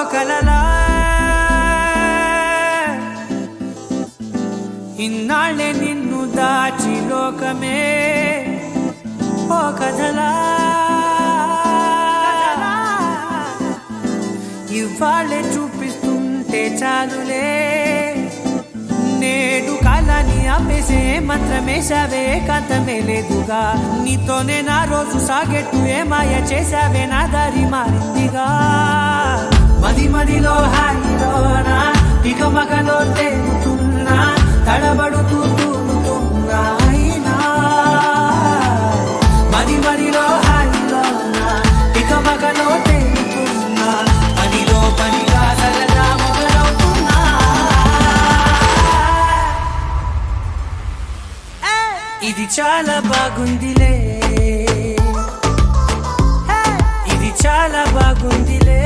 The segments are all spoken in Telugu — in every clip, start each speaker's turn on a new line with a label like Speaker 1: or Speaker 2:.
Speaker 1: కలలా ఇన్నాళ్ళే నిన్ను దాచి లోకమే ఓ కథలా ఇవాళ్ళే చూపిస్తుంటే చాలులే నేడు కాలాన్ని ఆపేసే మంత్రమేశావే కాంతమే లేదుగా నీతోనే నా రోజు సాగెట్టు ఏ మాయ చేశావే నా దారి మారిందిగా మది మదిలో హాయిలోనా ఇక మగలో తేలుతున్నా తడబడుతూ తూలుతున్నా అయినా మది మదిలో హాయిలోనా ఇక మగలో తేలుతున్నా పనిలో పనిగా సరదా మొదలవుతున్నా ఇది చాలా బాగుందిలే ఇది చాలా బాగుందిలే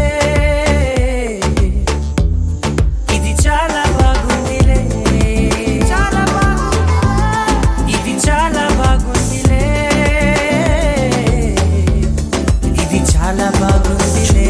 Speaker 1: ఇది చాలా బాగుందిలే చాలా బాగుంది ఇది చాలా బాగుందిలే ఇది చాలా బాగుందిలే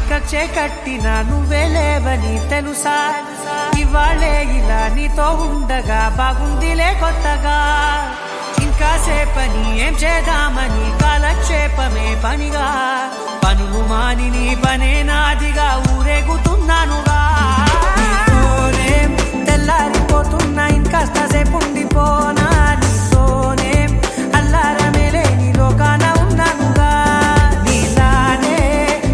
Speaker 1: కచ్చే కట్టినా నువ్వే లేవని తెలుసా ఇవాళే ఇలా నీతో ఉండగా బాగుందిలే కొత్తగా ఇంకా సేపని ఏం చేద్దామని కాలక్షేపమే పనిగా పనులు మాని నీ పనే నాదిగా ఊరేగుతున్నానుగా తెల్లారిపోతున్నా ఇంకాస్త సేపు ఉండిపోనా నీతోనే అల్లారమే లేని లోకాన ఉన్నానుగా నీలానే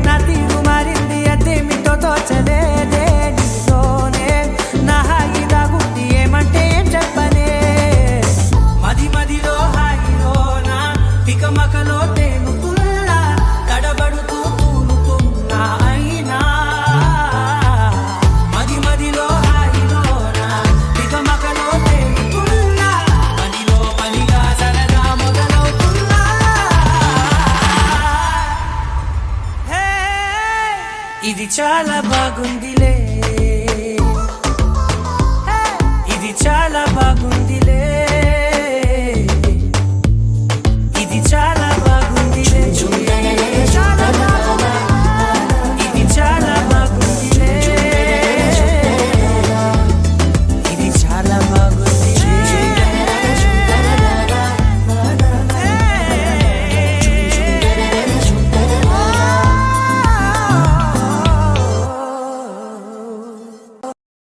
Speaker 1: నా తీరు మారింది అదేమిటో తోచలేదే నీతోనే నా హాయి దాగుంది ఏమంటే ఏం చెప్పనే మది మదిలో హాయిలోనా పికమకలో తేలుతున్నా తడబడుతూ తూలుతున్నా అయినా మది మదిలో హాయిలోనా పికమకలో తేలుతున్నా పనిలో పనిగా సరదా మొదలవుతున్నా ఇది చాలా బాగుందిలే